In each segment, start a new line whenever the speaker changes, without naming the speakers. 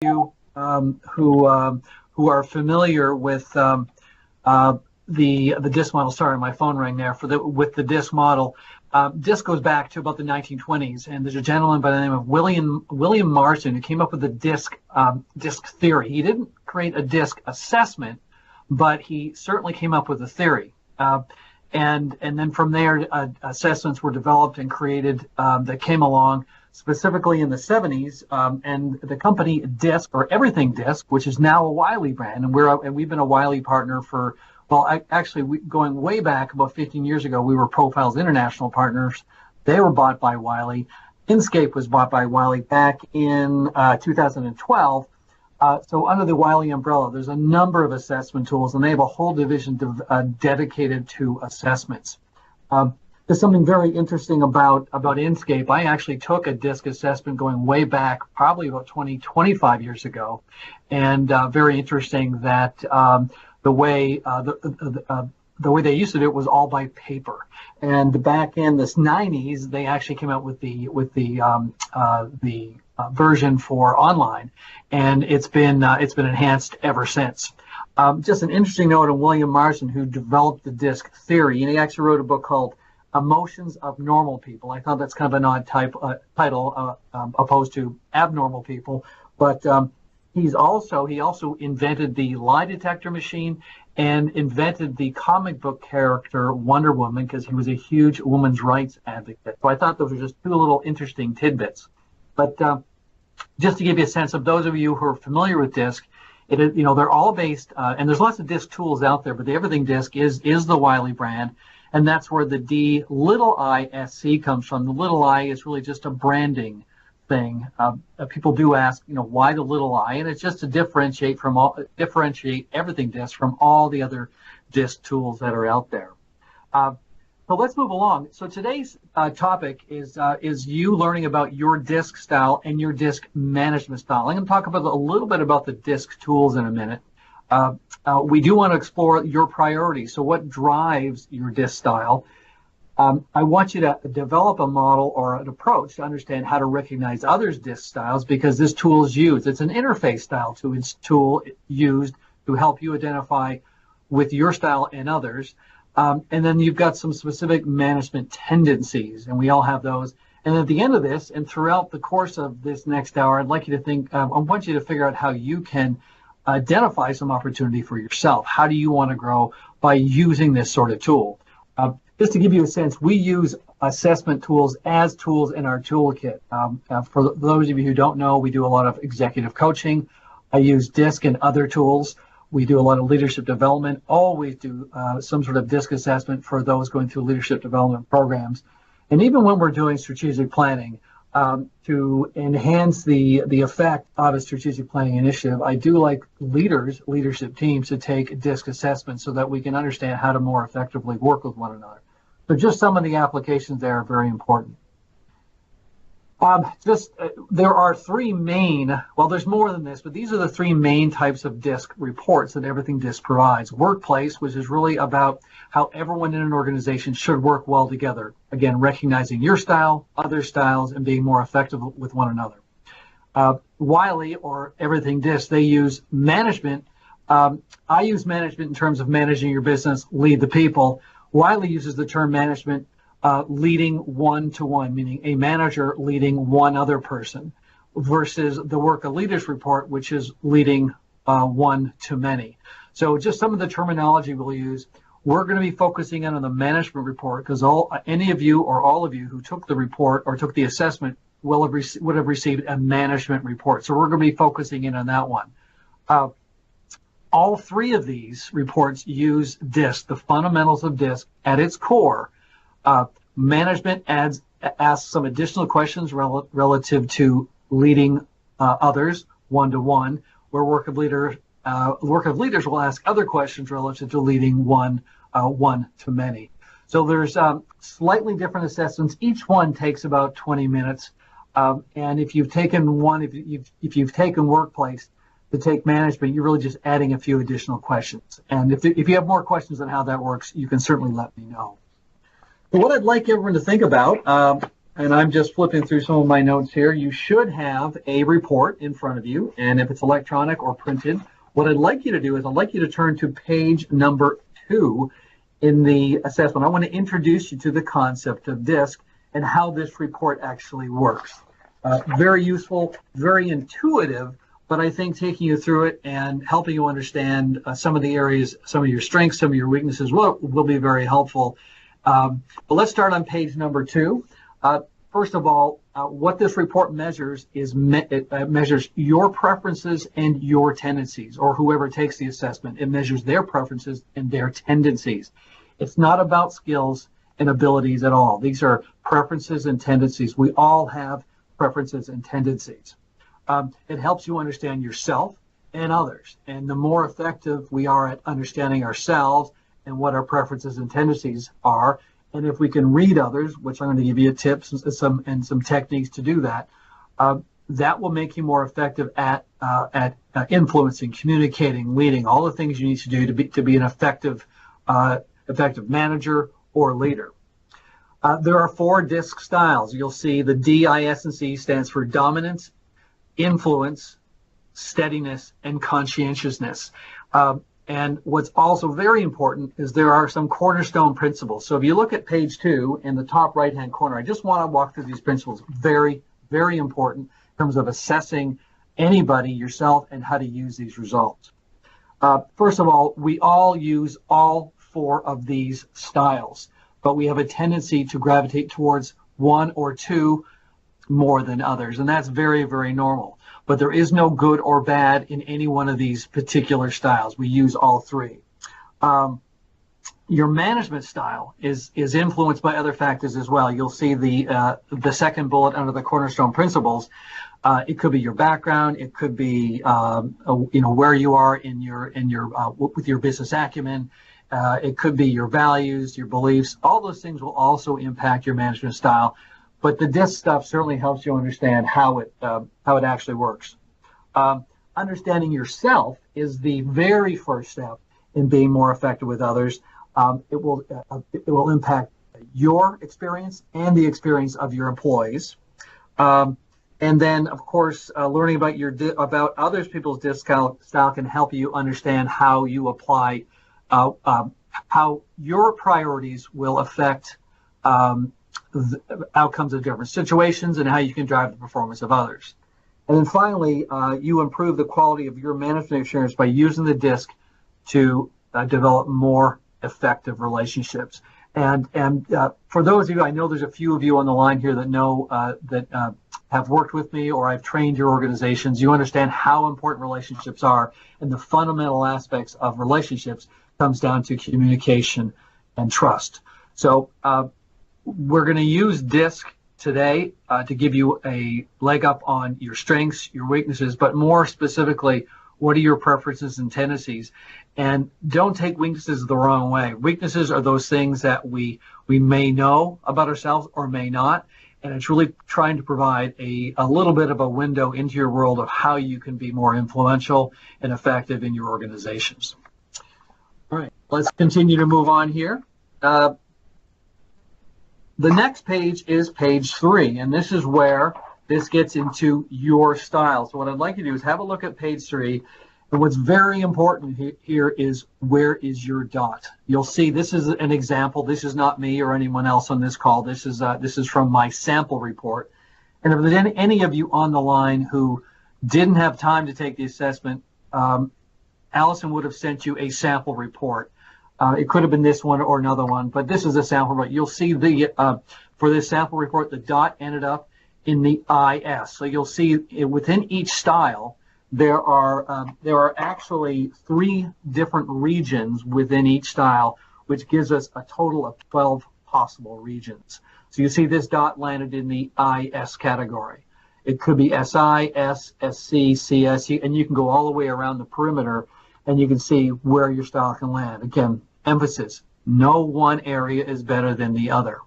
you who are familiar with the DiSC model. Sorry, my phone rang there. With the DiSC model, DiSC goes back to about the 1920s, and there's a gentleman by the name of William Marston who came up with the DiSC theory. He didn't create a DiSC assessment, but he certainly came up with a theory. And then from there, assessments were developed and created that came along specifically in the 70s. And the company DiSC, or Everything DiSC, which is now a Wiley brand, and we've been a Wiley partner for, well, going way back about 15 years ago, we were Profiles International partners. They were bought by Wiley. Inscape was bought by Wiley back in 2012. So under the Wiley umbrella, there's a number of assessment tools, and they have a whole division dedicated to assessments. There's something very interesting about Inscape. I actually took a DiSC assessment going way back, probably about 25 years ago, and very interesting that the way they used to do it was all by paper. And back in the 90s, they actually came out with the version for online, and it's been enhanced ever since. Just an interesting note on William Marston, who developed the DiSC theory, and he actually wrote a book called Emotions of Normal People. I thought that's kind of an odd title opposed to Abnormal People, but he also invented the lie detector machine and invented the comic book character Wonder Woman, because he was a huge women's rights advocate. So I thought those were just two little interesting tidbits. But just to give you a sense of those of you who are familiar with DiSC, they're all based, and there's lots of DiSC tools out there, but the Everything DiSC is the Wiley brand, and that's where the DISC comes from. The little I is really just a branding thing. People do ask, why the little I, and it's just to differentiate Everything DiSC from all the other DiSC tools that are out there. So let's move along. So today's topic is you learning about your DiSC style and your DiSC management style. I'm going to talk a little bit about the DiSC tools in a minute. We do want to explore your priorities. So what drives your DiSC style? I want you to develop a model or an approach to understand how to recognize others' DiSC styles, because this tool is used. It's an interface style tool used to help you identify with your style and others. And then you've got some specific management tendencies, and we all have those. And at the end of this, and throughout the course of this next hour, I'd like you to I want you to figure out how you can identify some opportunity for yourself. How do you want to grow by using this sort of tool? Just to give you a sense, we use assessment tools as tools in our toolkit. For those of you who don't know, we do a lot of executive coaching. I use DiSC and other tools. We do a lot of leadership development, always do some sort of DiSC assessment for those going through leadership development programs. And even when we're doing strategic planning, to enhance the effect of a strategic planning initiative, I do like leadership teams to take DiSC assessments so that we can understand how to more effectively work with one another. So just some of the applications there are very important. There are three main, well, there's more than this, but these are the three main types of DiSC reports that Everything DiSC provides. Workplace, which is really about how everyone in an organization should work well together. Again, recognizing your style, other styles, and being more effective with one another. Wiley, or Everything DiSC, they use management. I use management in terms of managing your business, lead the people. Wiley uses the term management leading one-to-one, meaning a manager leading one other person, versus the Work of Leaders report, which is leading one-to-many. So just some of the terminology we'll use. We're going to be focusing in on the management report, because any of you or all of you who took the report or took the assessment would have received a management report. So we're going to be focusing in on that one. All three of these reports use DiSC, the fundamentals of DiSC at its core. Management asks some additional questions relative to leading others one-to-one, where Work of Leaders will ask other questions relative to leading one-to-many. So there's slightly different assessments. Each one takes about 20 minutes. And if you've taken if you've taken Workplace to take management, you're really just adding a few additional questions. And if you have more questions on how that works, you can certainly let me know. So what I'd like everyone to think about and I'm just flipping through some of my notes here. You should have a report in front of you, and if it's electronic or printed, what I'd like you to do is I'd like you to turn to page number 2 in the assessment. I want to introduce you to the concept of DiSC and how this report actually works. Very useful, very intuitive, but I think taking you through it and helping you understand some of the areas, some of your strengths, some of your weaknesses will be very helpful. But let's start on page number 2. First of all, what this report measures is it measures your preferences and your tendencies, or whoever takes the assessment. It measures their preferences and their tendencies. It's not about skills and abilities at all. These are preferences and tendencies. We all have preferences and tendencies. It helps you understand yourself and others. And the more effective we are at understanding ourselves and what our preferences and tendencies are, and if we can read others, which I'm going to give you tips and some techniques to do that, that will make you more effective at influencing, communicating, leading, all the things you need to do to be an effective manager or leader. There are 4 DiSC styles. You'll see the D, I, S, and C stands for dominance, influence, steadiness, and conscientiousness. And what's also very important is there are some cornerstone principles. So if you look at page 2 in the top right-hand corner, I just want to walk through these principles. Very, very important in terms of assessing anybody, yourself, and how to use these results. First of all, we all use all 4 of these styles, but we have a tendency to gravitate towards 1 or 2 more than others, and that's very, very normal. But there is no good or bad in any one of these particular styles. We use all 3. Your management style is influenced by other factors as well. You'll see the second bullet under the cornerstone principles. It could be your background. It could be where you are in your with your business acumen. It could be your values, your beliefs. All those things will also impact your management style. But the DiSC stuff certainly helps you understand how it actually works. Understanding yourself is the very first step in being more effective with others. It will impact your experience and the experience of your employees. And then, of course, learning about other people's DiSC style can help you understand how you apply, how your priorities will affect the outcomes of different situations and how you can drive the performance of others. And then finally, you improve the quality of your management experience by using the DiSC to develop more effective relationships. And for those of you, I know there's a few of you on the line here that know that have worked with me or I've trained your organizations. You understand how important relationships are, and the fundamental aspects of relationships comes down to communication and trust. So we're going to use DiSC today to give you a leg up on your strengths, your weaknesses, but more specifically, what are your preferences and tendencies? And don't take weaknesses the wrong way. Weaknesses are those things that we may know about ourselves or may not, and it's really trying to provide a little bit of a window into your world of how you can be more influential and effective in your organizations. All right, let's continue to move on here. The next page is page 3, and this is where this gets into your style. So what I'd like you to do is have a look at page 3, and what's very important here is where is your dot. You'll see this is an example. This is not me or anyone else on this call. This is from my sample report. And if there's any of you on the line who didn't have time to take the assessment, Allison would have sent you a sample report. It could have been this one or another one, but this is a sample report. You'll see for this sample report, the dot ended up in the IS. So you'll see within each style, there are actually 3 different regions within each style, which gives us a total of 12 possible regions. So you see this dot landed in the IS category. It could be SI, S, SC, CS, and you can go all the way around the perimeter and you can see where your style can land. Again, emphasis, no one area is better than the other.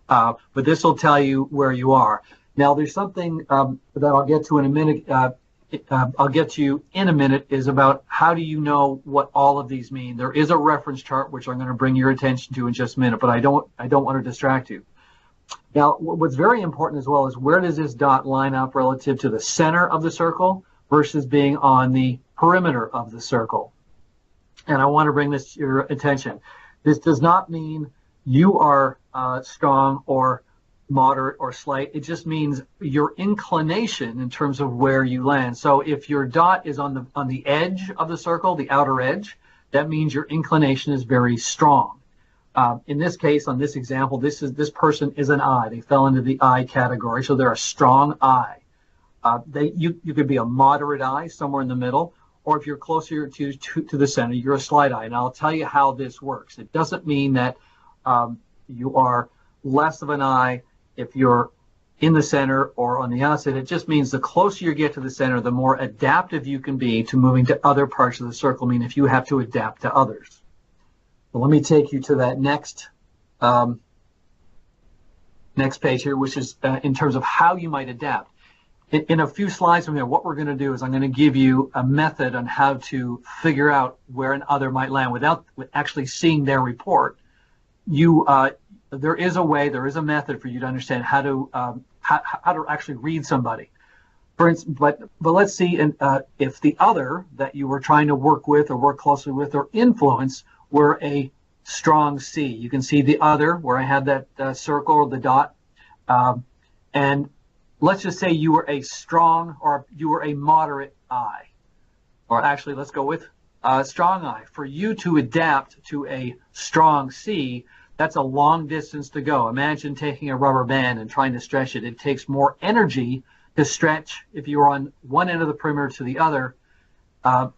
But this will tell you where you are. Now, there's something that I'll get to in a minute. I'll get to you in a minute is about how do you know what all of these mean. There is a reference chart which I'm going to bring your attention to in just a minute, but I don't want to distract you. Now, what's very important as well is where does this dot line up relative to the center of the circle versus being on the perimeter of the circle. And I want to bring this to your attention. This does not mean you are strong or moderate or slight. It just means your inclination in terms of where you land. So if your dot is on the edge of the circle, the outer edge, that means your inclination is very strong. In this case, on this example, this person is an I. They fell into the I category, so they're a strong I. You could be a moderate I, somewhere in the middle, or if you're closer to the center, you're a slight I. And I'll tell you how this works. It doesn't mean that you are less of an I if you're in the center or on the outside. It just means the closer you get to the center, the more adaptive you can be to moving to other parts of the circle, meaning if you have to adapt to others. Well, let me take you to that next page here, which is in terms of how you might adapt. In a few slides from here, what we're going to do is I'm going to give you a method on how to figure out where an other might land without actually seeing their report. There is a way, there is a method for you to understand how to actually read somebody. For instance, but let's see if the other that you were trying to work with or work closely with or influence were a strong C. You can see the other where I had that circle or the dot, and let's just say you were a strong or you were a moderate I, or actually let's go with strong I. For you to adapt to a strong C, that's a long distance to go. Imagine taking a rubber band and trying to stretch it. It takes more energy to stretch if you're on one end of the perimeter to the other,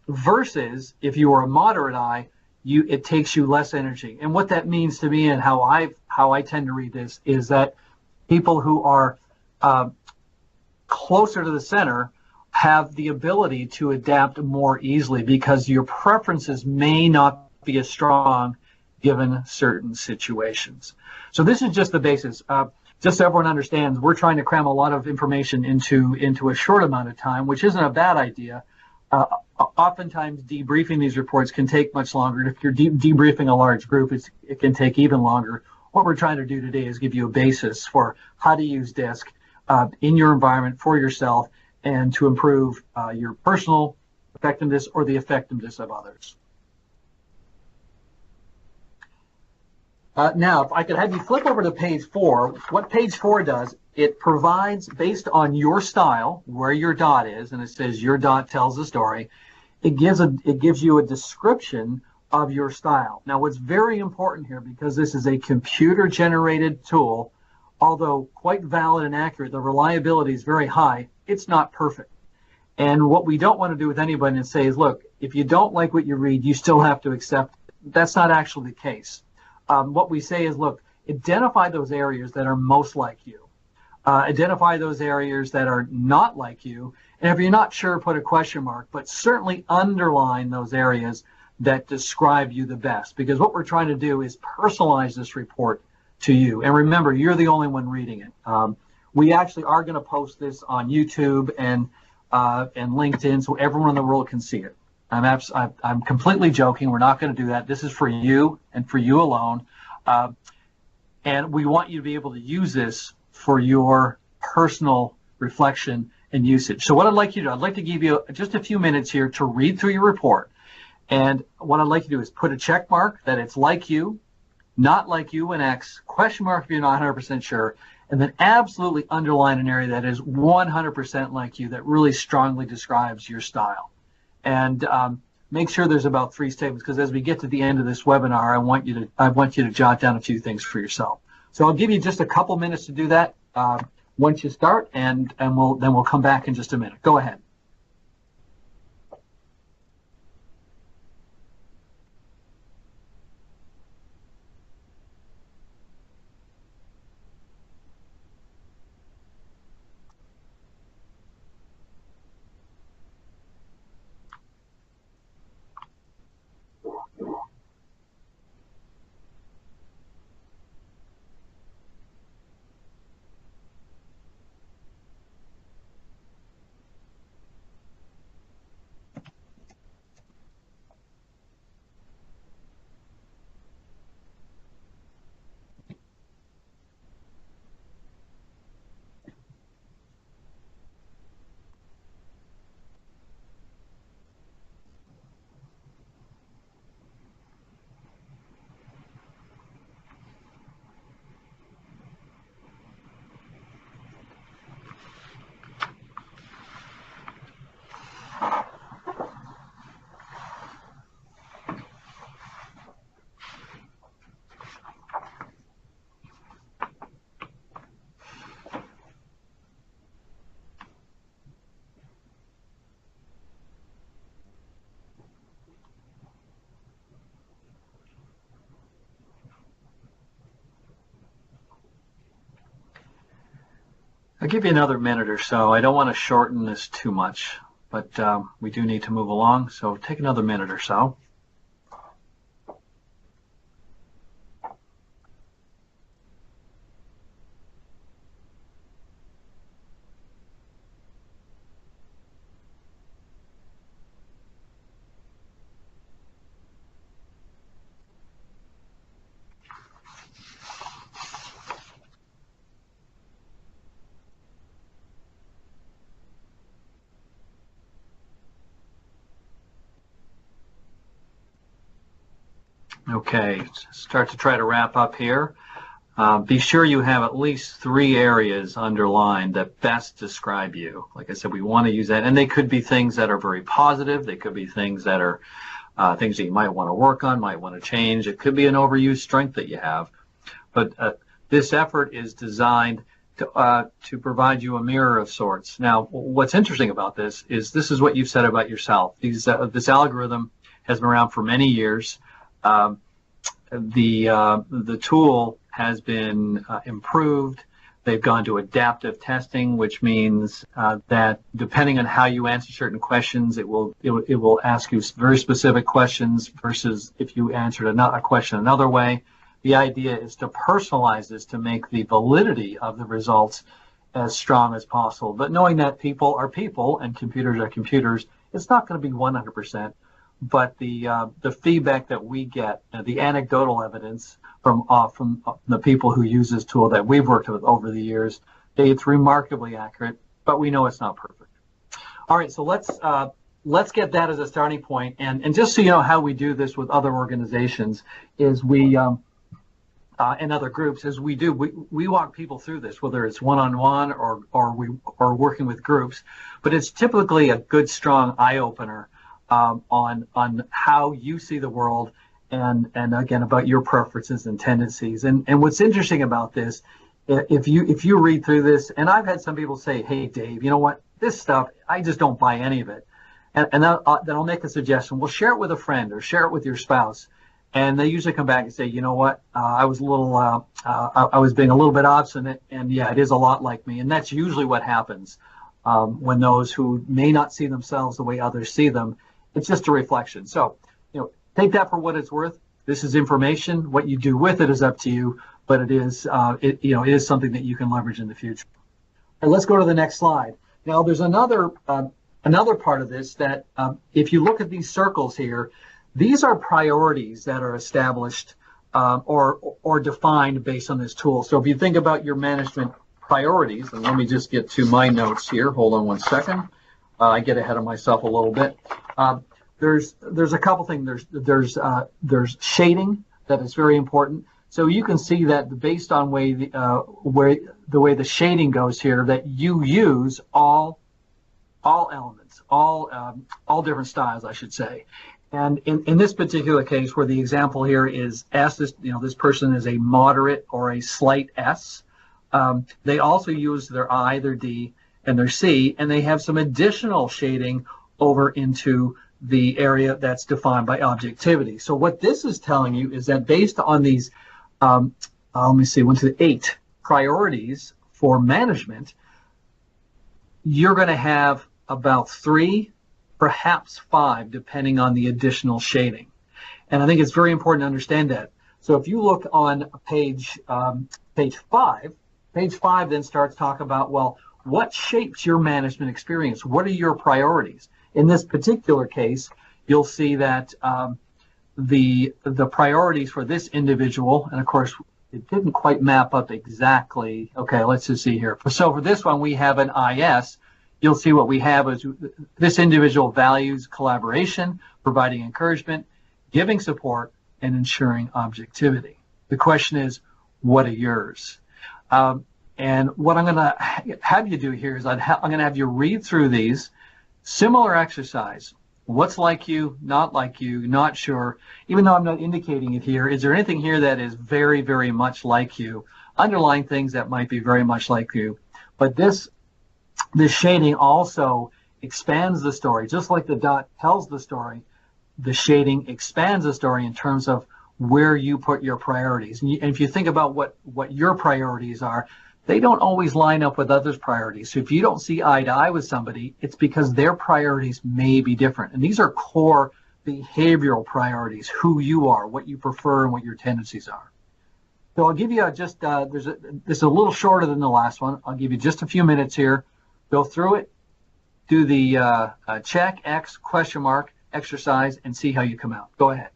versus if you were a moderate I, it takes you less energy. And what that means to me and how I tend to read this is that people who are closer to the center have the ability to adapt more easily because your preferences may not be as strong given certain situations. So this is just the basis. Just so everyone understands, we're trying to cram a lot of information into a short amount of time, which isn't a bad idea. Oftentimes, debriefing these reports can take much longer. If you're debriefing a large group, it can take even longer. What we're trying to do today is give you a basis for how to use DiSC in your environment for yourself and to improve your personal effectiveness or the effectiveness of others. Now, if I could have you flip over to page 4, what page 4 does, it provides, based on your style, where your dot is, and it says your dot tells the story, it gives you a description of your style. Now, what's very important here, because this is a computer-generated tool, although quite valid and accurate, the reliability is very high, it's not perfect. And what we don't want to do with anybody is say, look, if you don't like what you read, you still have to accept it. That's not actually the case. What we say is, look, identify those areas that are most like you. Identify those areas that are not like you. And if you're not sure, put a question mark, but certainly underline those areas that describe you the best. Because what we're trying to do is personalize this report to you. And remember, you're the only one reading it. We actually are going to post this on YouTube and LinkedIn so everyone in the world can see it. I'm completely joking. We're not going to do that. This is for you and for you alone. And we want you to be able to use this for your personal reflection and usage. So what I'd like you to do, I'd like to give you just a few minutes here to read through your report. And what I'd like you to do is put a check mark that it's like you, not like you, an X, question mark if you're not 100% sure, and then absolutely underline an area that is 100% like you, that really strongly describes your style. And make sure there's about 3 statements, because as we get to the end of this webinar, I want you to jot down a few things for yourself. So I'll give you just a couple minutes to do that once you start, and we'll come back in just a minute. Go ahead. I'll give you another minute or so. I don't want to shorten this too much, but we do need to move along, so take another minute or so. Okay, start to try to wrap up here. Be sure you have at least 3 areas underlined that best describe you. Like I said, we want to use that, and they could be things that are very positive. They could be things that are things that you might want to work on, might want to change. It could be an overused strength that you have. But this effort is designed to provide you a mirror of sorts. Now, what's interesting about this is what you've said about yourself. This algorithm has been around for many years. The tool has been improved. They've gone to adaptive testing, which means that depending on how you answer certain questions, it will ask you very specific questions versus if you answered a question another way. The idea is to personalize this to make the validity of the results as strong as possible. But knowing that people are people and computers are computers, it's not going to be 100%. But the feedback that we get, the anecdotal evidence from the people who use this tool that we've worked with over the years, it's remarkably accurate, but we know it's not perfect. All right, so let's get that as a starting point, and just so you know how we do this with other organizations is we and other groups is we walk people through this, whether it's one-on-one or working with groups, but it's typically a good strong eye-opener on how you see the world and again about your preferences and tendencies. And what's interesting about this, if you read through this, and I've had some people say, hey Dave, you know what, this stuff, I just don't buy any of it. And then I'll make a suggestion. Well, share it with a friend or share it with your spouse. And they usually come back and say, you know what, I was being a little bit obstinate, and yeah, it is a lot like me. And that's usually what happens when those who may not see themselves the way others see them. It's just a reflection. So, take that for what it's worth. This is information. What you do with it is up to you, but it is, it is something that you can leverage in the future. And let's go to the next slide. Now, there's another part of this that, if you look at these circles here, these are priorities that are established or defined based on this tool. So if you think about your management priorities, and let me just get to my notes here. Hold on one second. I get ahead of myself a little bit. There's a couple things. There's shading that is very important. So you can see that based on the way the shading goes here, that you use all elements, all different styles, I should say. And in this particular case, where the example here is S, this person is a moderate or a slight S. They also use their I, their D, and their C, and they have some additional shading over into the area that's defined by objectivity. So what this is telling you is that based on these, let me see, 1 to 8 priorities for management, you're going to have about 3, perhaps 5, depending on the additional shading. And I think it's very important to understand that. So if you look on page 5, page 5 then starts talking about, well, what shapes your management experience? What are your priorities? In this particular case, you'll see that the priorities for this individual, and of course, it didn't quite map up exactly. Okay, let's just see here. So for this one, we have an IS. You'll see what we have is this individual values collaboration, providing encouragement, giving support, and ensuring objectivity. The question is, what are yours? And what I'm going to have you do here is I'm going to have you read through these. Similar exercise. What's like you, not sure. Even though I'm not indicating it here, is there anything here that is very, very much like you? Underlying things that might be very much like you. But this shading also expands the story. Just like the dot tells the story, the shading expands the story in terms of where you put your priorities. And if you think about what your priorities are, they don't always line up with others' priorities. So if you don't see eye to eye with somebody, it's because their priorities may be different. And these are core behavioral priorities, who you are, what you prefer, and what your tendencies are. So I'll give you this is a little shorter than the last one. I'll give you just a few minutes here. Go through it, do the check, X, question mark exercise, and see how you come out. Go ahead.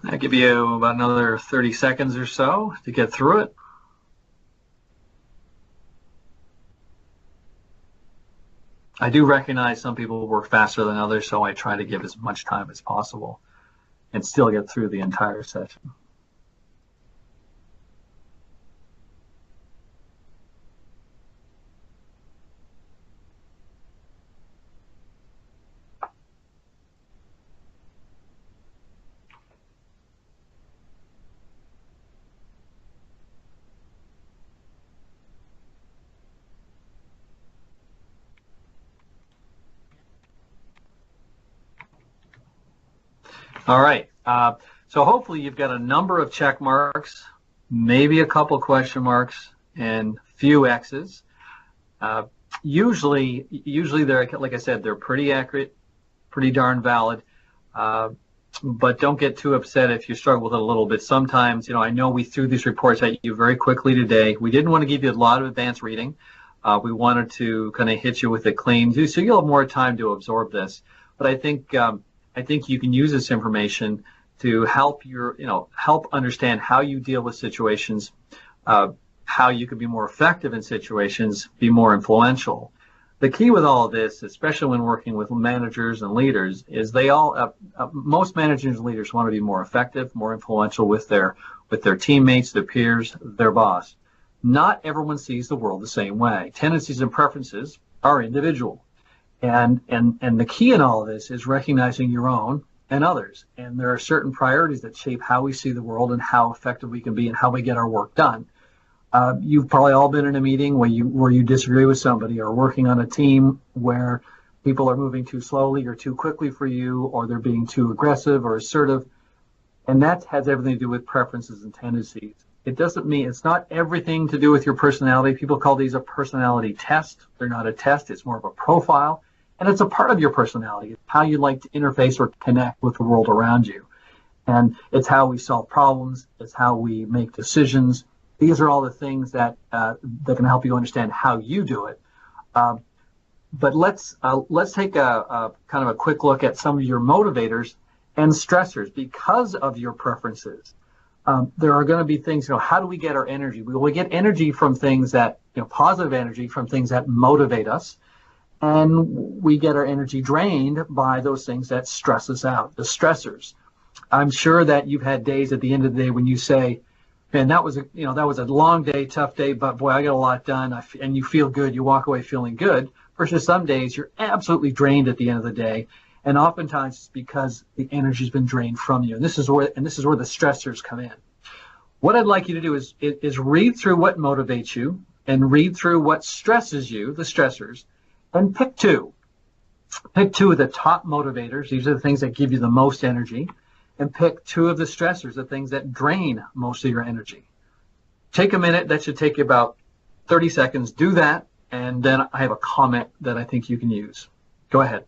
I'll give you about another 30 seconds or so to get through it. I do recognize some people work faster than others, so I try to give as much time as possible and still get through the entire session. All right, so hopefully you've got a number of check marks, maybe a couple question marks, and few X's. Usually they're, like I said, they're pretty accurate, pretty darn valid, but don't get too upset if you struggle with it a little bit. Sometimes, I know we threw these reports at you very quickly today. We didn't want to give you a lot of advanced reading. We wanted to kind of hit you with it clean, so you'll have more time to absorb this. But I think you can use this information to help help understand how you deal with situations, how you can be more effective in situations, be more influential. The key with all of this, especially when working with managers and leaders, is most managers and leaders want to be more effective, more influential with their teammates, their peers, their boss. Not everyone sees the world the same way. Tendencies and preferences are individual. And the key in all of this is recognizing your own and others. And there are certain priorities that shape how we see the world and how effective we can be and how we get our work done. You've probably all been in a meeting where you disagree with somebody, or working on a team where people are moving too slowly or too quickly for you, or they're being too aggressive or assertive. And that has everything to do with preferences and tendencies. It doesn't mean it's not everything to do with your personality. People call these a personality test. They're not a test. It's more of a profile. And it's a part of your personality. It's how you like to interface or connect with the world around you. And it's how we solve problems. It's how we make decisions. These are all the things that can help you understand how you do it. But let's take a kind of a quick look at some of your motivators and stressors because of your preferences. There are going to be things, how do we get our energy? We get energy from things that, positive energy from things that motivate us. And we get our energy drained by those things that stress us out, the stressors. I'm sure that you've had days at the end of the day when you say, man, that was a long day, tough day, but boy, I got a lot done, and you feel good, you walk away feeling good, versus some days you're absolutely drained at the end of the day. And oftentimes it's because the energy's been drained from you. And this is where the stressors come in. What I'd like you to do is read through what motivates you, and read through what stresses you, the stressors, and pick two. Pick two of the top motivators. These are the things that give you the most energy. And pick two of the stressors, the things that drain most of your energy. Take a minute. That should take you about 30 seconds. Do that. And then I have a comment that I think you can use. Go ahead.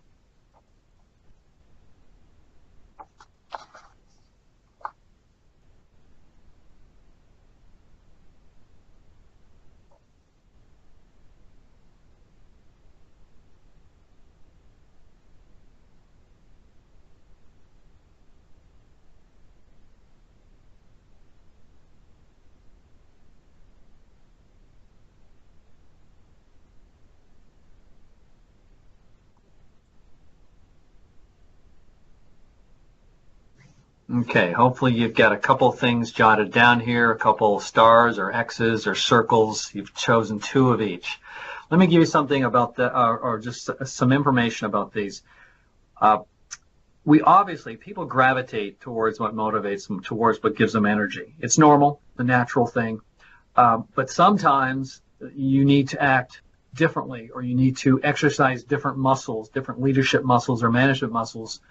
Okay, hopefully you've got a couple things jotted down here, a couple stars or X's or circles. You've chosen two of each. Let me give you something about the, or just some information about these. People gravitate towards what motivates them, towards what gives them energy. It's normal, the natural thing. But sometimes you need to act differently, or you need to exercise different muscles, different leadership muscles or management muscles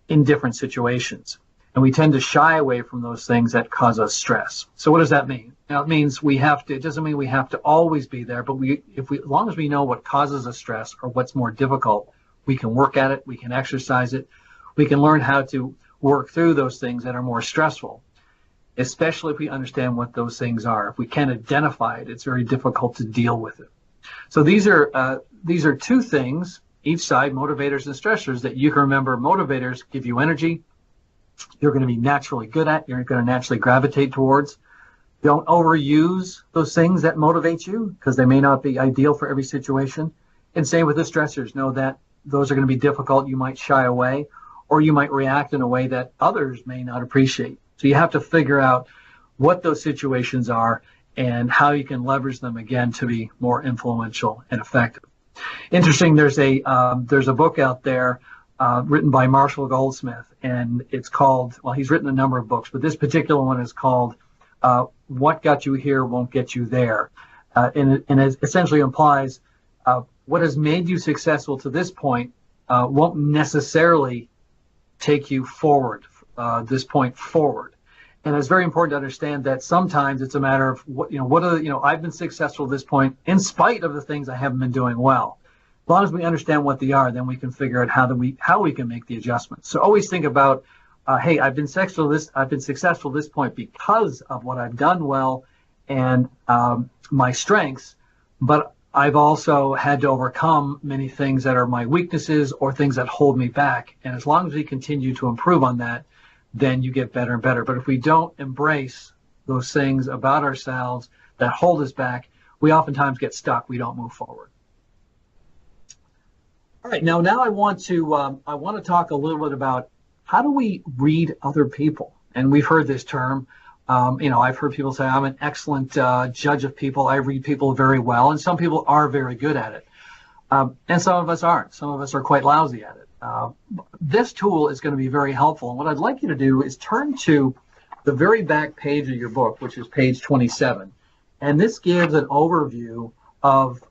in different situations. And we tend to shy away from those things that cause us stress. So what does that mean? Now, it means it doesn't mean we have to always be there, but as long as we know what causes us stress or what's more difficult, we can work at it, we can exercise it, we can learn how to work through those things that are more stressful, especially if we understand what those things are. If we can't identify it, it's very difficult to deal with it. So these are two things, each side, motivators and stressors, that you can remember. Motivators give you energy. You're going to be naturally good at, you're going to naturally gravitate towards. Don't overuse those things that motivate you, because they may not be ideal for every situation. And same with the stressors. Know that those are going to be difficult. You might shy away, or you might react in a way that others may not appreciate. So you have to figure out what those situations are and how you can leverage them again to be more influential and effective. Interesting, there's a book out there written by Marshall Goldsmith, and it's called, well, he's written a number of books, but this particular one is called What Got You Here Won't Get You There. And it essentially implies what has made you successful to this point won't necessarily take you forward, this point forward. And it's very important to understand that sometimes it's a matter of I've been successful at this point in spite of the things I haven't been doing well. As long as we understand what they are, then we can figure out how we can make the adjustments. So always think about, hey, I've been successful at this point because of what I've done well and my strengths, but I've also had to overcome many things that are my weaknesses or things that hold me back. And as long as we continue to improve on that, then you get better and better. But if we don't embrace those things about ourselves that hold us back, we oftentimes get stuck. We don't move forward. All right, now I want to talk a little bit about how do we read other people. And we've heard this term. I've heard people say, I'm an excellent judge of people. I read people very well. And some people are very good at it. And some of us aren't. Some of us are quite lousy at it. This tool is going to be very helpful. And what I'd like you to do is turn to the very back page of your book, which is page 27. And this gives an overview of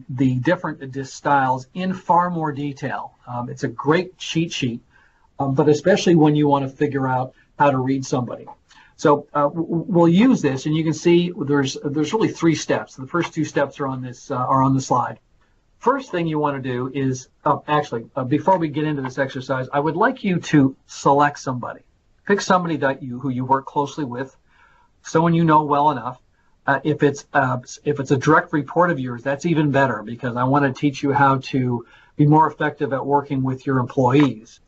the different DiSC styles in far more detail. It's a great cheat sheet, but especially when you want to figure out how to read somebody. So we'll use this, and you can see there's really three steps. The first two steps are on this are on the slide. First thing you want to do is before we get into this exercise, I would like you to select somebody. Pick somebody who you work closely with, someone you know well enough. If it's a direct report of yours, that's even better, because I want to teach you how to be more effective at working with your employees.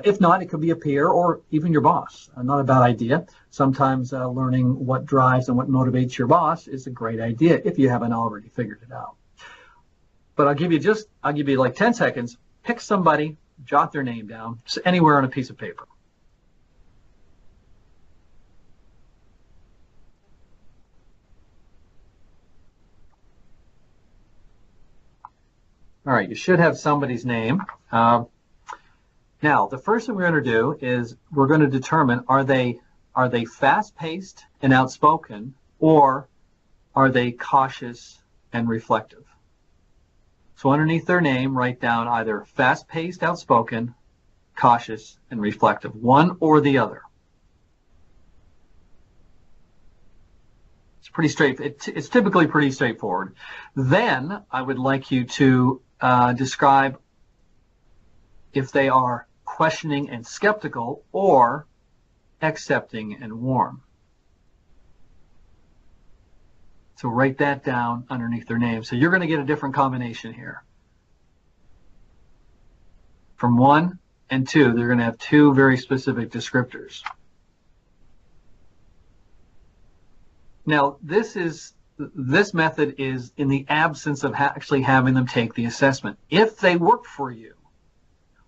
If not, it could be a peer or even your boss. Not a bad idea. Sometimes learning what drives and what motivates your boss is a great idea if you haven't already figured it out. But I'll give you like 10 seconds. Pick somebody, jot their name down, just anywhere on a piece of paper. All right, you should have somebody's name. Now, the first thing we're going to do is we're going to determine, are they fast-paced and outspoken, or are they cautious and reflective. So underneath their name, write down either fast-paced, outspoken, cautious, and reflective, one or the other. It's pretty straight. It's typically pretty straightforward. Then I would like you to describe if they are questioning and skeptical or accepting and warm. So write that down underneath their name. So you're going to get a different combination here. From 1 and 2, they're going to have 2 very specific descriptors. Now, this method is in the absence of actually having them take the assessment. If they work for you,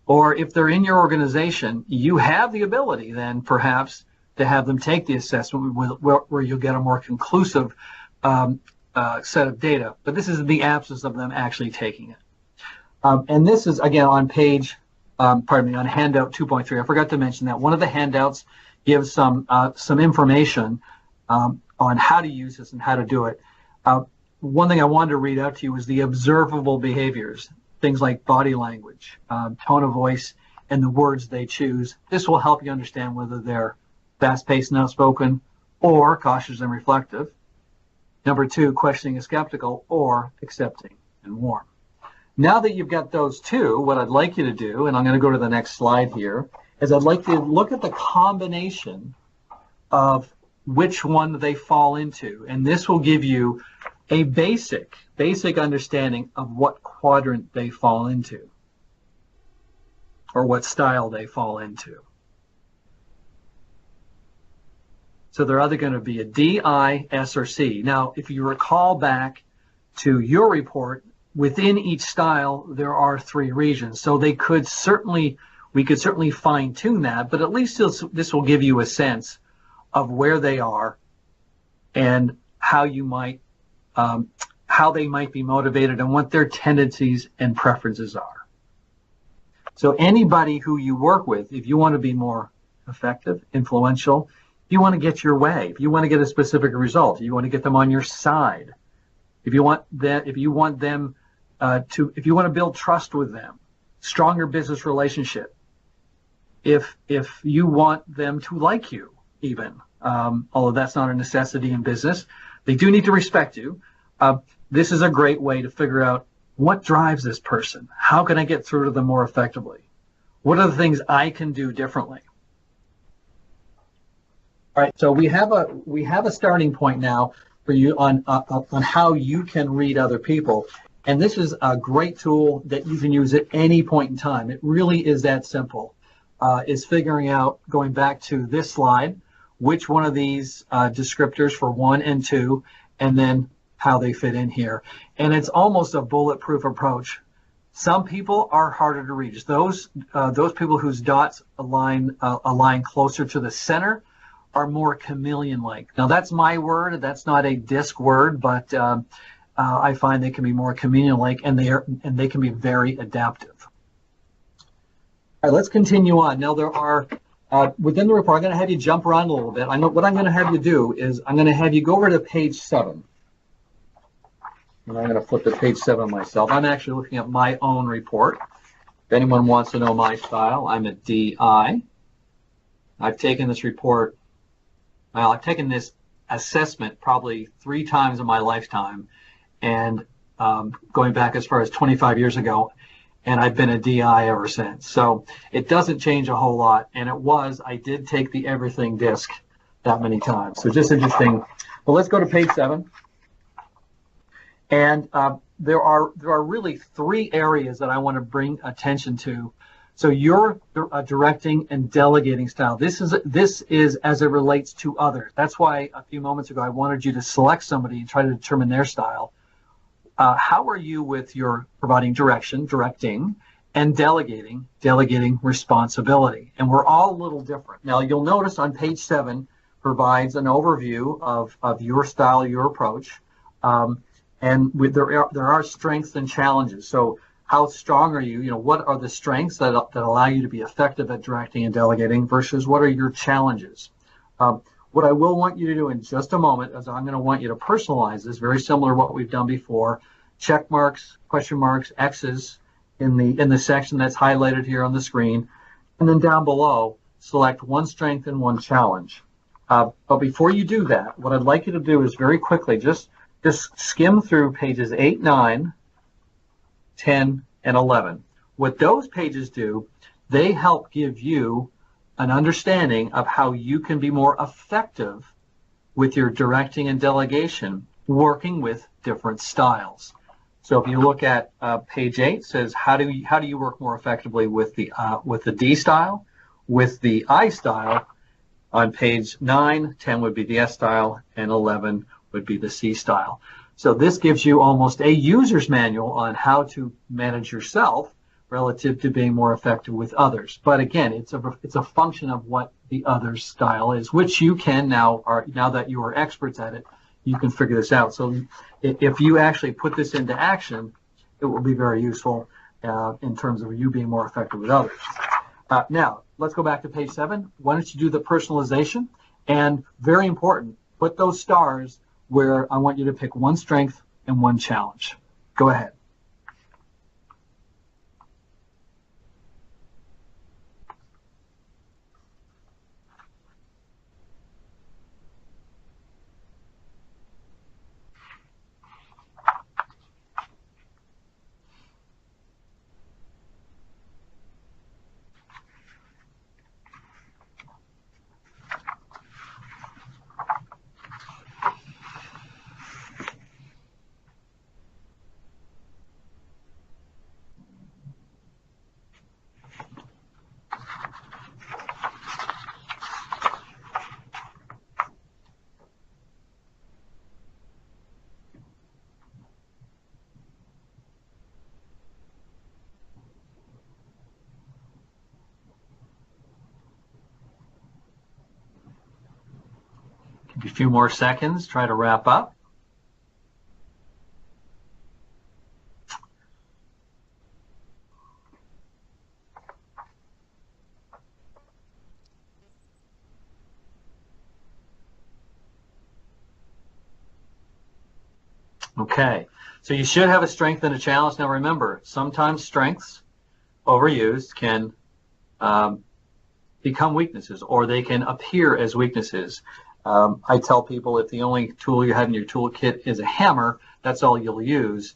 or if they're in your organization, you have the ability then perhaps to have them take the assessment where you'll get a more conclusive set of data. But this is in the absence of them actually taking it. And this is, again, on page, on handout 2.3. I forgot to mention that one of the handouts gives some information on how to use this and how to do it. One thing I wanted to read out to you was the observable behaviors, things like body language, tone of voice, and the words they choose. This will help you understand whether they're fast-paced and outspoken or cautious and reflective. Number 2, questioning and skeptical or accepting and warm. Now that you've got those 2, what I'd like you to do, and I'm going to go to the next slide here, is I'd like to look at the combination of which one they fall into. And this will give you a basic understanding of what quadrant they fall into or what style they fall into. So they're either going to be a D, I, S, or C. Now, if you recall back to your report, within each style, there are 3 regions. So we could certainly fine tune that, but at least this will give you a sense of where they are and how they might be motivated and what their tendencies and preferences are. So anybody who you work with, if you want to be more effective, influential, if you want to get your way, if you want to get a specific result, if you want to get them on your side, if you want to build trust with them, stronger business relationship, if you want them to like you, even, although that's not a necessity in business, they do need to respect you. This is a great way to figure out what drives this person. How can I get through to them more effectively? What are the things I can do differently? All right, so we have a starting point now for you on how you can read other people. And this is a great tool that you can use at any point in time. It really is that simple. Is figuring out, going back to this slide, which one of these descriptors for 1 and 2, and then how they fit in here. And it's almost a bulletproof approach. Some people are harder to reach. Those people whose dots align closer to the center are more chameleon-like. Now that's my word. That's not a DiSC word, but I find they can be more chameleon-like, and they can be very adaptive. All right, let's continue on. Now there are within the report, I'm going to have you jump around a little bit. I know what I'm going to have you do is I'm going to have you go over to page 7. And I'm going to flip to page 7 myself. I'm actually looking at my own report. If anyone wants to know my style, I'm a DI. I've taken this report, well, I've taken this assessment probably 3 times in my lifetime, and going back as far as 25 years ago, and I've been a DI ever since. So it doesn't change a whole lot, and I did take the everything DiSC that many times. So just interesting. Well, let's go to page 7. And there are really 3 areas that I want to bring attention to. So your directing and delegating style. This is as it relates to others. That's why a few moments ago I wanted you to select somebody and try to determine their style. How are you with your providing directing, and delegating responsibility? And we're all a little different. Now you'll notice on page 7 provides an overview of your style, your approach. And there are strengths and challenges. So how strong are you? What are the strengths that allow you to be effective at directing and delegating versus what are your challenges? What I will want you to do in just a moment is I'm going to want you to personalize this, very similar to what we've done before. Check marks, question marks, X's in the section that's highlighted here on the screen. And then down below, select one strength and one challenge. But before you do that, what I'd like you to do is very quickly just skim through pages 8, 9, 10, and 11. What those pages do, they help give you an understanding of how you can be more effective with your directing and delegation, working with different styles. So if you look at page 8, it says how do you work more effectively with the D style, with the I style. On page 9, 10 would be the S style, and 11 would be the C style. So this gives you almost a user's manual on how to manage yourself relative to being more effective with others. But again, it's a function of what the other's style is, which you can now that you are experts at it, you can figure this out. So if you actually put this into action, it will be very useful in terms of you being more effective with others. Now, let's go back to page 7. Why don't you do the personalization? And very important, put those stars where I want you to pick one strength and one challenge. Go ahead. A few more seconds, try to wrap up. Okay, so you should have a strength and a challenge. Now remember, sometimes strengths overused can become weaknesses, or they can appear as weaknesses. I tell people if the only tool you have in your toolkit is a hammer, that's all you'll use.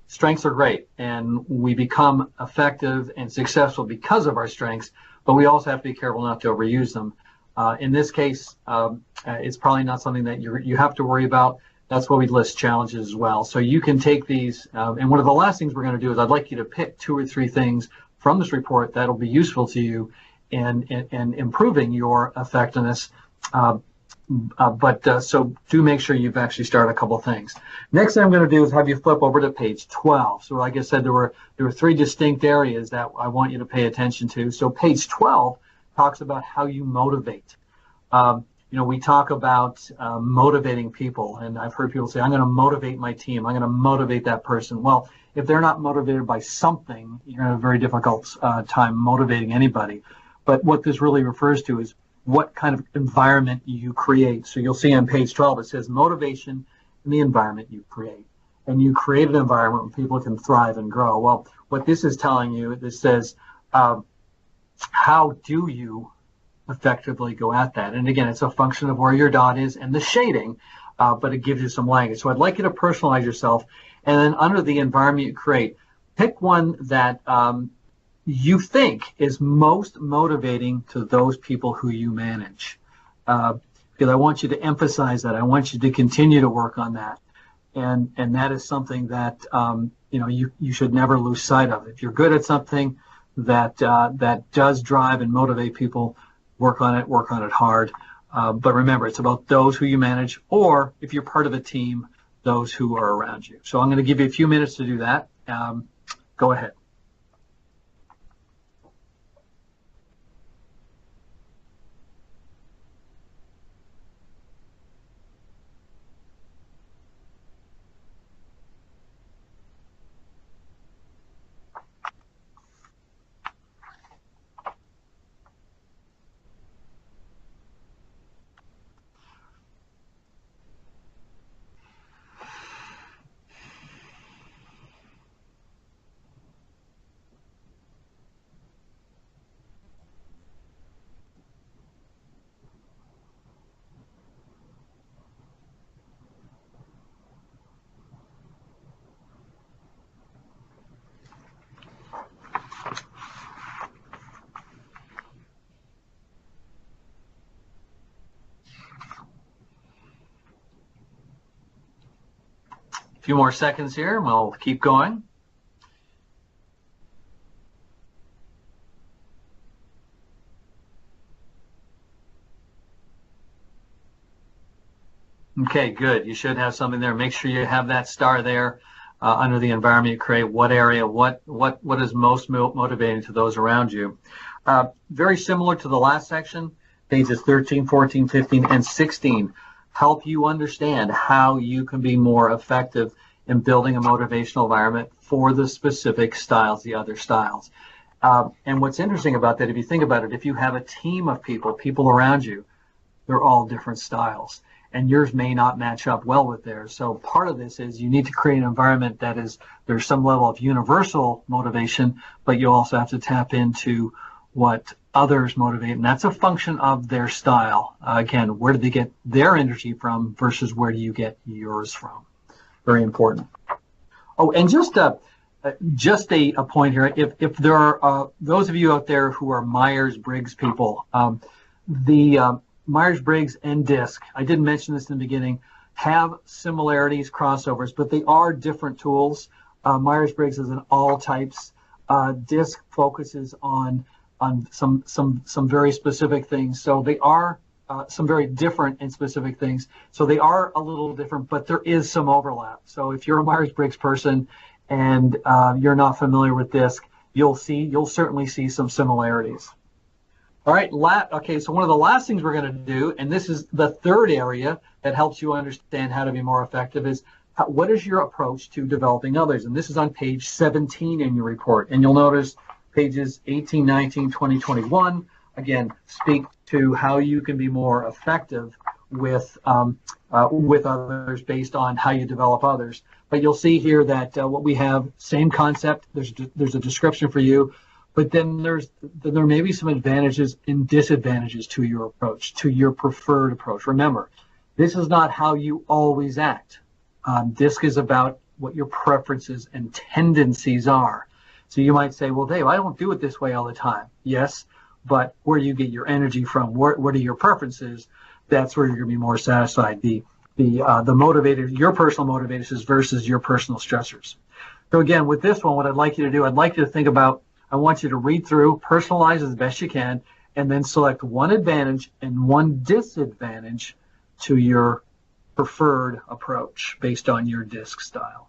Strengths are great, and we become effective and successful because of our strengths, but we also have to be careful not to overuse them. In this case, it's probably not something that you have to worry about. That's why we list challenges as well. So you can take these, and one of the last things we're going to do is I'd like you to pick 2 or 3 things from this report that'll be useful to you in improving your effectiveness. So do make sure you've actually started a couple of things. Next thing I'm going to do is have you flip over to page 12. So like I said, there were 3 distinct areas that I want you to pay attention to. So page 12 talks about how you motivate. We talk about motivating people, and I've heard people say, I'm going to motivate my team. I'm going to motivate that person. Well, if they're not motivated by something, you're going to have a very difficult time motivating anybody. But what this really refers to is what kind of environment you create. So you'll see on page 12, it says motivation in the environment you create. And you create an environment where people can thrive and grow. Well, what this is telling you, this says, how do you effectively go at that? And again, it's a function of where your dot is and the shading, but it gives you some language. So I'd like you to personalize yourself. And then under the environment you create, pick one that you think is most motivating to those people who you manage. Because I want you to emphasize that. I want you to continue to work on that. And that is something that you should never lose sight of. If you're good at something that does drive and motivate people, work on it hard. But remember, it's about those who you manage, or if you're part of a team, those who are around you. So I'm going to give you a few minutes to do that. Go ahead. few more seconds here, and we'll keep going. Okay, good. You should have something there. Make sure you have that star there under the environment you create. What area, what is most motivating to those around you? Very similar to the last section, pages 13, 14, 15, and 16 help you understand how you can be more effective in building a motivational environment for the specific styles, the other styles. And what's interesting about that, if you think about it, if you have a team of people around you, they're all different styles, and yours may not match up well with theirs. So part of this is you need to create an environment that is, there's some level of universal motivation, but you also have to tap into what others motivate, and that's a function of their style. Again, where do they get their energy from versus where do you get yours from? Very important. Oh, and just a point here. If there are those of you out there who are Myers-Briggs people, the Myers-Briggs and DiSC, I didn't mention this in the beginning, have similarities, crossovers, but they are different tools. Myers-Briggs is in all types. DiSC focuses on some very specific things. So they are some very different and specific things. So they are a little different, but there is some overlap. So if you're a Myers-Briggs person and you're not familiar with DiSC, you'll certainly see some similarities. All right, okay, so one of the last things we're going to do, and this is the third area that helps you understand how to be more effective, is what is your approach to developing others? And this is on page 17 in your report. And you'll notice pages 18, 19, 20, 21, again, speak to how you can be more effective with others based on how you develop others. But you'll see here that what we have, same concept, there's a description for you, but then there may be some advantages and disadvantages to your approach, to your preferred approach. Remember, this is not how you always act. DiSC is about what your preferences and tendencies are. So you might say, well, Dave, I don't do it this way all the time. Yes, but where you get your energy from, what are your preferences, that's where you're going to be more satisfied. The motivators, your personal motivators versus your personal stressors. So again, with this one, what I'd like you to do, I'd like you to think about, I want you to read through, personalize as best you can, and then select one advantage and one disadvantage to your preferred approach based on your DiSC style.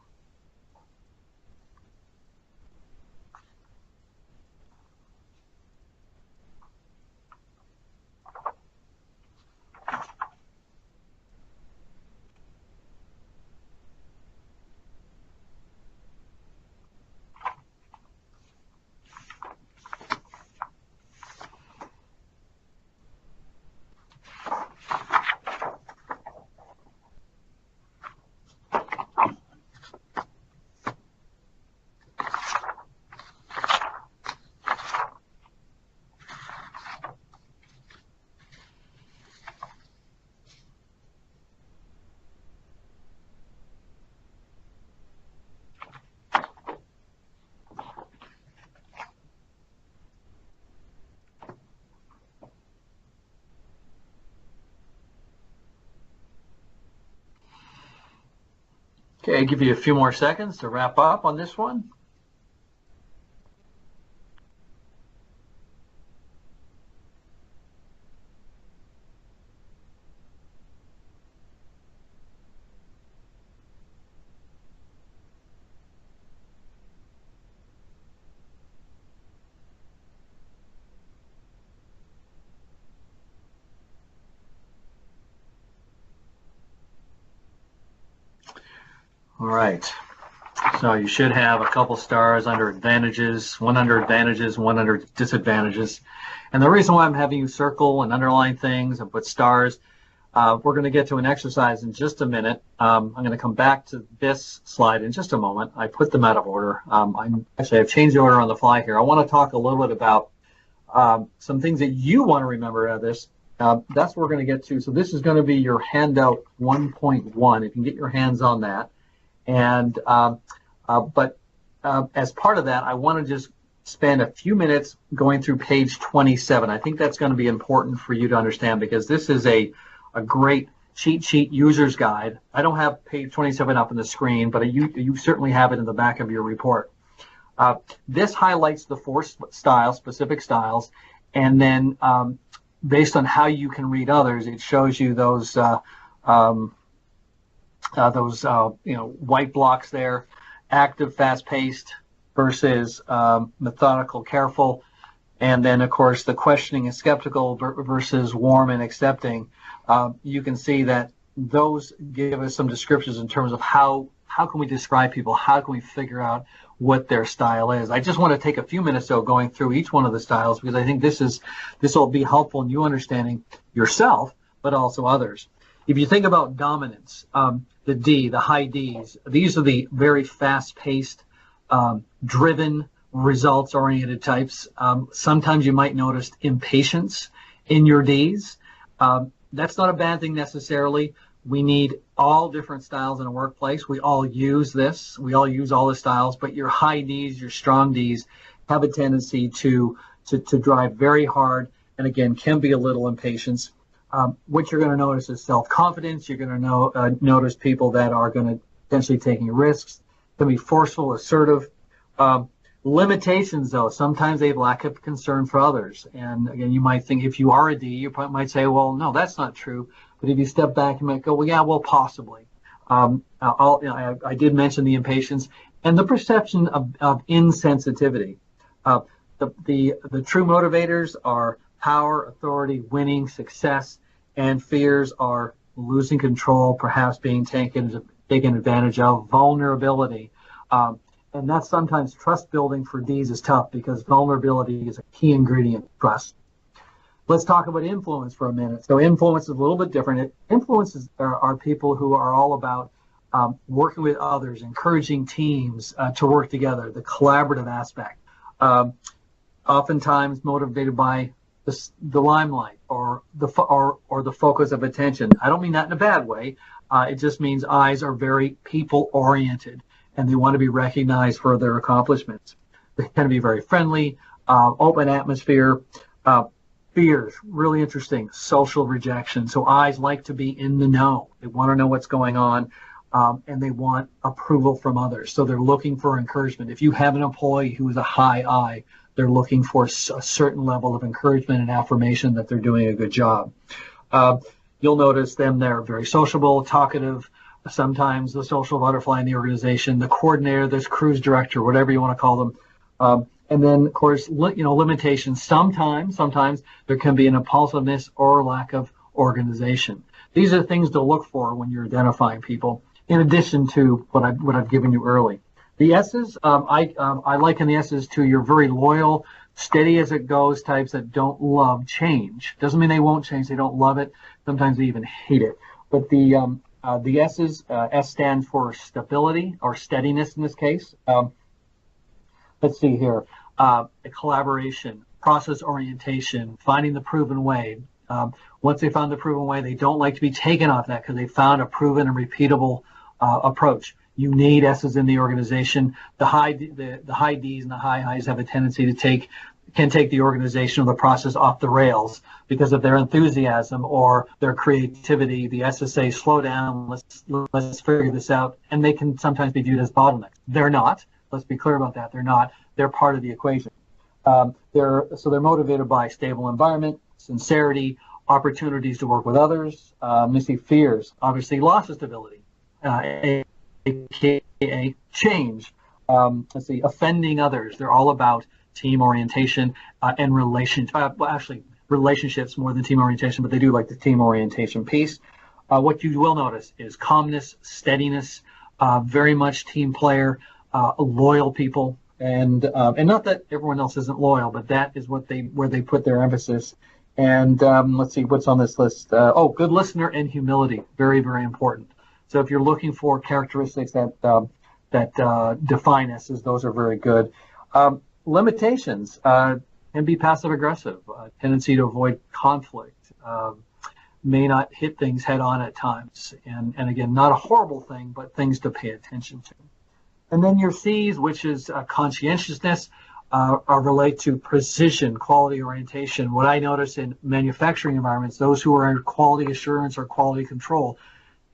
Okay, I'll give you a few more seconds to wrap up on this one. All right, so you should have a couple stars under advantages, one under disadvantages. And the reason why I'm having you circle and underline things and put stars, we're going to get to an exercise in just a minute. I'm going to come back to this slide in just a moment. I put them out of order. I've changed the order on the fly here. I want to talk a little bit about some things that you want to remember out of this. That's what we're going to get to. So this is going to be your handout 1.1. If you can get your hands on that. And as part of that, I want to just spend a few minutes going through page 27. I think that's going to be important for you to understand because this is a great cheat sheet user's guide. I don't have page 27 up on the screen, but you certainly have it in the back of your report. This highlights the 4 styles, specific styles, and then based on how you can read others, it shows you those white blocks there: active, fast-paced versus methodical, careful, and then of course the questioning and skeptical versus warm and accepting. You can see that those give us some descriptions in terms of how can we describe people, how can we figure out what their style is. I just want to take a few minutes though going through each one of the styles, because I think this will be helpful in you understanding yourself, but also others. If you think about dominance, the D, the high Ds, these are the very fast-paced, driven, results-oriented types. Sometimes you might notice impatience in your Ds. That's not a bad thing necessarily. We need all different styles in a workplace. We all use this. We all use all the styles, but your high Ds, your strong Ds have a tendency to drive very hard, and again, can be a little impatience. What you're going to notice is self-confidence. You're going to notice people that are going to potentially taking risks, can be forceful, assertive. Limitations, though, sometimes they have lack of concern for others. And again, you might think if you are a D, you might say, well, no, that's not true. But if you step back, you might go, well, yeah, well, possibly. I did mention the impatience and the perception of insensitivity. The true motivators are power, authority, winning, success, and fears are losing control, perhaps being taken advantage of, vulnerability. And that's sometimes trust building for Ds is tough because vulnerability is a key ingredient of trust. Let's talk about influence for a minute. So influence is a little bit different. Influences are people who are all about working with others, encouraging teams to work together, the collaborative aspect. Oftentimes motivated by the limelight or the focus of attention. I don't mean that in a bad way. It just means eyes are very people-oriented, and they want to be recognized for their accomplishments. They tend to be very friendly, open atmosphere. Fears, really interesting, social rejection. So eyes like to be in the know. They want to know what's going on, and they want approval from others. So they're looking for encouragement. If you have an employee who is a high I, they're looking for a certain level of encouragement and affirmation that they're doing a good job. You'll notice them, they're very sociable, talkative, sometimes the social butterfly in the organization, the coordinator, this cruise director, whatever you want to call them. And then, of course, limitations. Sometimes there can be an impulsiveness or lack of organization. These are things to look for when you're identifying people, in addition to what I've given you early. The S's, I liken the S's to your very loyal, steady as it goes types that don't love change. Doesn't mean they won't change. They don't love it. Sometimes they even hate it. But the S's, S stands for stability or steadiness in this case. Let's see here. Collaboration, process orientation, finding the proven way. Once they found the proven way, they don't like to be taken off that because they found a proven and repeatable approach. You need S's in the organization. The high D's and the high I's have a tendency to can take the organization or the process off the rails because of their enthusiasm or their creativity. The S's say, slow down, let's figure this out, and they can sometimes be viewed as bottlenecks. They're not. Let's be clear about that. They're not. They're part of the equation. They're motivated by stable environment, sincerity, opportunities to work with others. We see fears, obviously loss of stability, aka change. Let's see, offending others. They're all about team orientation and relationships more than team orientation, but they do like the team orientation piece. What you will notice is calmness, steadiness, very much team player, loyal people. And not that everyone else isn't loyal, but that is where they put their emphasis. And let's see what's on this list. Good listener and humility, very, very important. So if you're looking for characteristics that define us, those are very good. Limitations can be passive aggressive, tendency to avoid conflict, may not hit things head on at times, and again, not a horrible thing, but things to pay attention to. And then your C's, which is conscientiousness, relate to precision, quality orientation. What I notice in manufacturing environments, those who are in quality assurance or quality control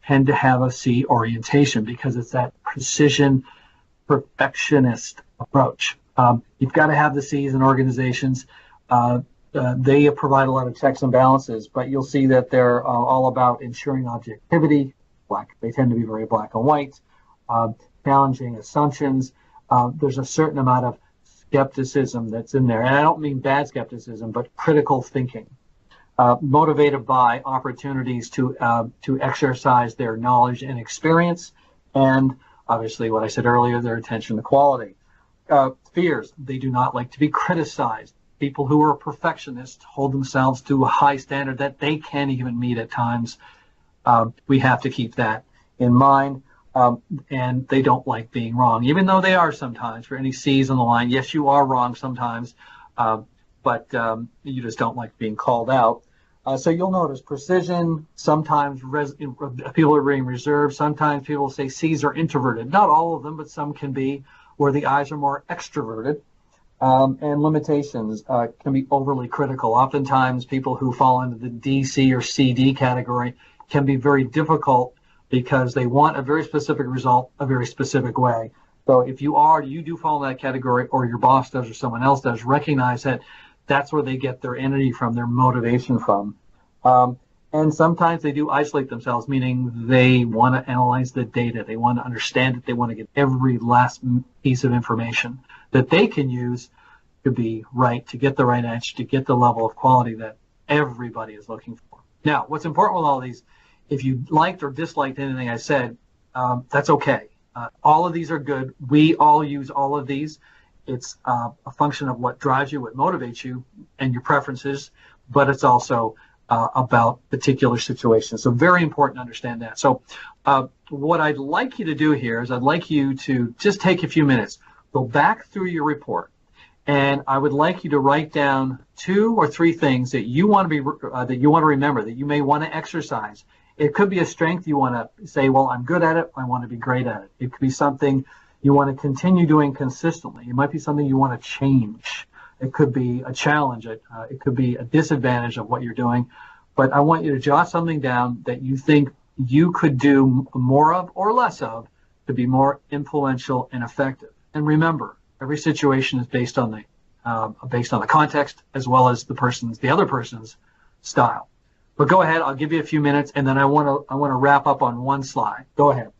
tend to have a C orientation because it's that precision, perfectionist approach. You've got to have the C's in organizations. They provide a lot of checks and balances, but you'll see that they're all about ensuring objectivity. They tend to be very black and white, challenging assumptions. There's a certain amount of skepticism that's in there. And I don't mean bad skepticism, but critical thinking, motivated by opportunities to exercise their knowledge and experience, and obviously what I said earlier, their attention to quality. Fears, they do not like to be criticized. People who are perfectionists hold themselves to a high standard that they can't even meet at times. We have to keep that in mind. And they don't like being wrong, even though they are sometimes. For any C's on the line, yes, you are wrong sometimes, but you just don't like being called out. So you'll notice precision, sometimes people are being reserved, sometimes people say C's are introverted. Not all of them, but some can be, where the I's are more extroverted. And limitations can be overly critical. Oftentimes people who fall into the DiSC or CD category can be very difficult because they want a very specific result a very specific way. So if you do fall in that category, or your boss does or someone else does, recognize that that's where they get their energy from, their motivation from. And sometimes they do isolate themselves, meaning they want to analyze the data. They want to understand it. They want to get every last piece of information that they can use to be right, to get the right edge, to get the level of quality that everybody is looking for. Now, what's important with all these, if you liked or disliked anything I said, that's okay. All of these are good. We all use all of these. It's a function of what drives you, what motivates you, and your preferences, but it's also about particular situations. So very important to understand that. So what I'd like you to do here is I'd like you to just take a few minutes, go back through your report, and I would like you to write down 2 or 3 things that you want to remember, that you may want to exercise. It could be a strength you want to say, well, I'm good at it, I want to be great at it. It could be something you want to continue doing consistently. It might be something you want to change. It could be a challenge. It could be a disadvantage of what you're doing. But I want you to jot something down that you think you could do more of or less of to be more influential and effective. And remember, every situation is based on the context as well as the other person's style. But go ahead, I'll give you a few minutes, and then I want to wrap up on one slide. Go ahead.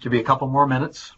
Give you a couple more minutes.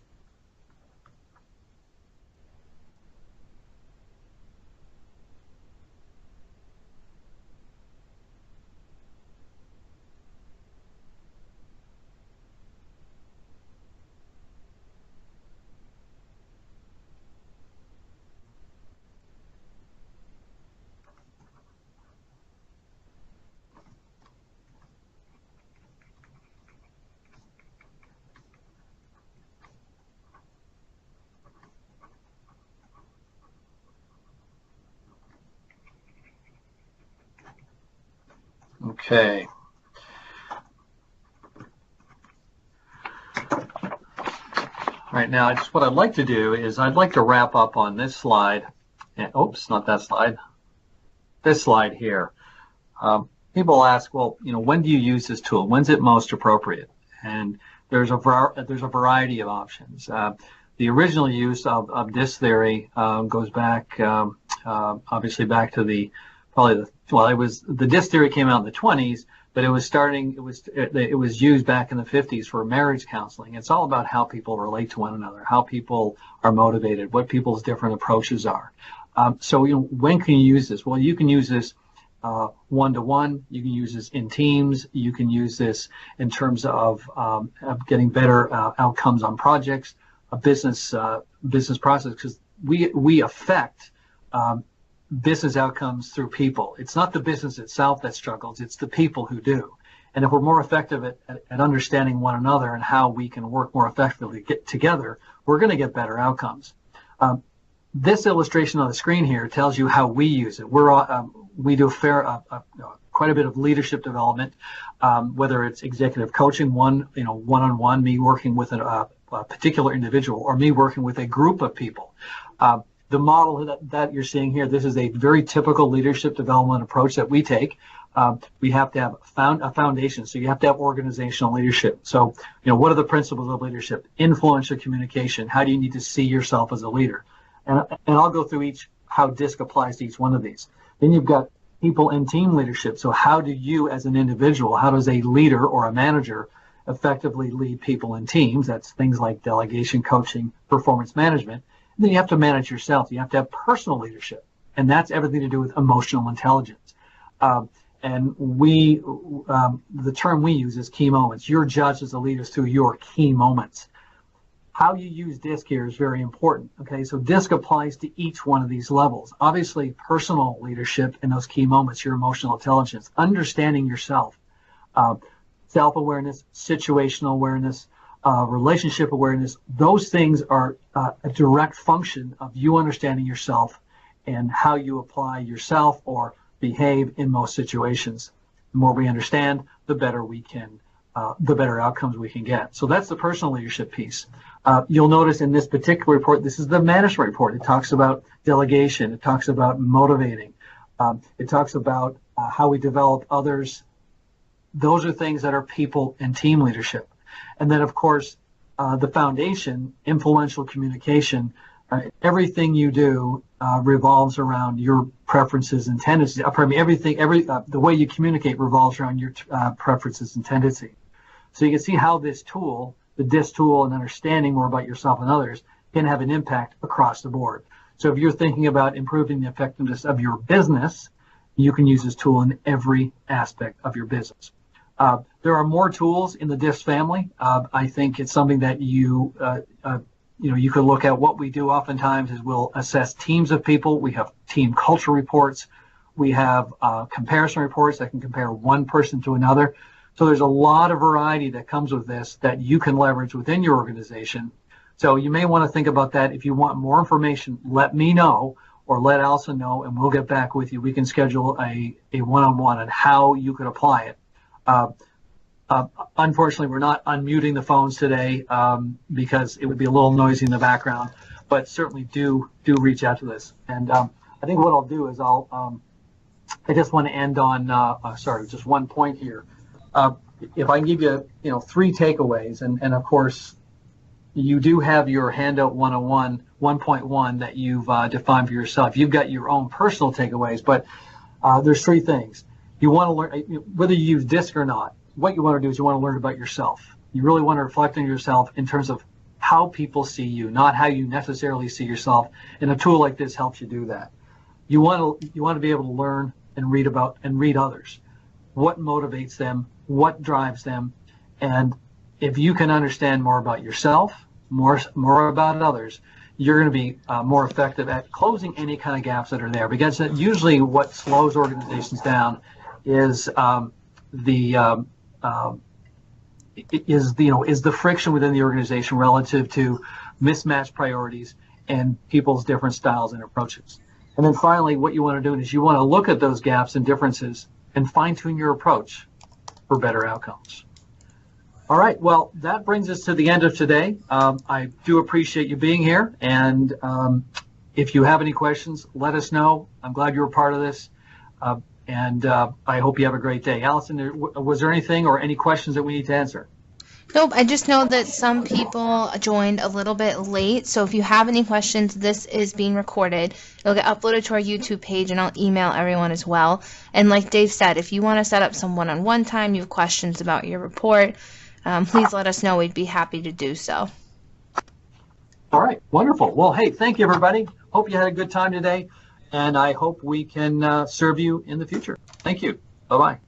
Okay. Right now, what I'd like to do is I'd like to wrap up on this slide. And, oops, not that slide. This slide here. People ask, well, when do you use this tool? When's it most appropriate? And there's a variety of options. the original use of DiSC theory goes back, obviously back to the DiSC theory came out in the 20s, but it was used back in the 50s for marriage counseling. It's all about how people relate to one another, how people are motivated, what people's different approaches are. So when can you use this? Well, you can use this one-to-one. You can use this in teams. You can use this in terms of getting better outcomes on projects, a business process, because we affect business outcomes through people. It's not the business itself that struggles, it's the people who do. And if we're more effective at understanding one another and how we can work more effectively together, we're going to get better outcomes. This illustration on the screen here tells you how we use it. We do quite a bit of leadership development, whether it's executive coaching, one-on-one, me working with a particular individual, or me working with a group of people. The model that you're seeing here, this is a very typical leadership development approach that we take. We have to have a foundation, so you have to have organizational leadership. So, what are the principles of leadership? Influential communication. How do you need to see yourself as a leader? And I'll go through how DiSC applies to each one of these. Then you've got people and team leadership. So how do you as an individual, how does a leader or a manager effectively lead people and teams? That's things like delegation, coaching, performance management. And then you have to manage yourself. You have to have personal leadership. And that's everything to do with emotional intelligence. And the term we use is key moments. You're judged as a leader through your key moments. How you use DiSC here is very important. Okay, so DiSC applies to each one of these levels. Obviously, personal leadership in those key moments, your emotional intelligence, understanding yourself, self-awareness, situational awareness, relationship awareness. Those things are a direct function of you understanding yourself and how you apply yourself or behave in most situations. The more we understand, the better we can, the better outcomes we can get. So that's the personal leadership piece. You'll notice in this particular report, this is the management report. It talks about delegation. It talks about motivating. It talks about how we develop others. Those are things that are people and team leadership. And then, of course, the foundation, influential communication. Everything you do revolves around your preferences and tendencies. The way you communicate revolves around your preferences and tendencies. So you can see how this tool, the DiSC tool, and understanding more about yourself and others can have an impact across the board. So if you're thinking about improving the effectiveness of your business, you can use this tool in every aspect of your business. There are more tools in the DiSC family. I think it's something that you could look at. What we do oftentimes is we'll assess teams of people. We have team culture reports. We have comparison reports that can compare one person to another. So there's a lot of variety that comes with this that you can leverage within your organization. So you may want to think about that. If you want more information, let me know or let Alison know, and we'll get back with you. We can schedule a one-on-one on how you could apply it. Unfortunately, we're not unmuting the phones today because it would be a little noisy in the background, but certainly do reach out to this. And I think what I'll do is I just want to end on, just one point here. If I can give you, 3 takeaways, and of course, you do have your handout 101, 1.1 that you've defined for yourself. You've got your own personal takeaways, but there's 3 things. You want to learn, whether you use DiSC or not, what you want to do is you want to learn about yourself. You really want to reflect on yourself in terms of how people see you, not how you necessarily see yourself. And a tool like this helps you do that. You want to be able to learn and read others. What motivates them, what drives them, and if you can understand more about yourself, more about others, you're going to be more effective at closing any kind of gaps that are there. Because usually what slows organizations down is the friction within the organization relative to mismatched priorities and people's different styles and approaches. And then finally, what you want to do is you want to look at those gaps and differences and fine-tune your approach for better outcomes. All right, well, that brings us to the end of today. I do appreciate you being here, and if you have any questions, let us know. I'm glad you were part of this, and I hope you have a great day. Alison, was there anything or any questions that we need to answer?
Nope, I just know that some people joined a little bit late, so if you have any questions, this is being recorded. It'll get uploaded to our YouTube page, and I'll email everyone as well. And like Dave said, if you want to set up some one-on-one time, you have questions about your report, please let us know. We'd be happy to do so.
All right, wonderful. Well, hey, thank you, everybody. Hope you had a good time today, and I hope we can serve you in the future. Thank you. Bye-bye.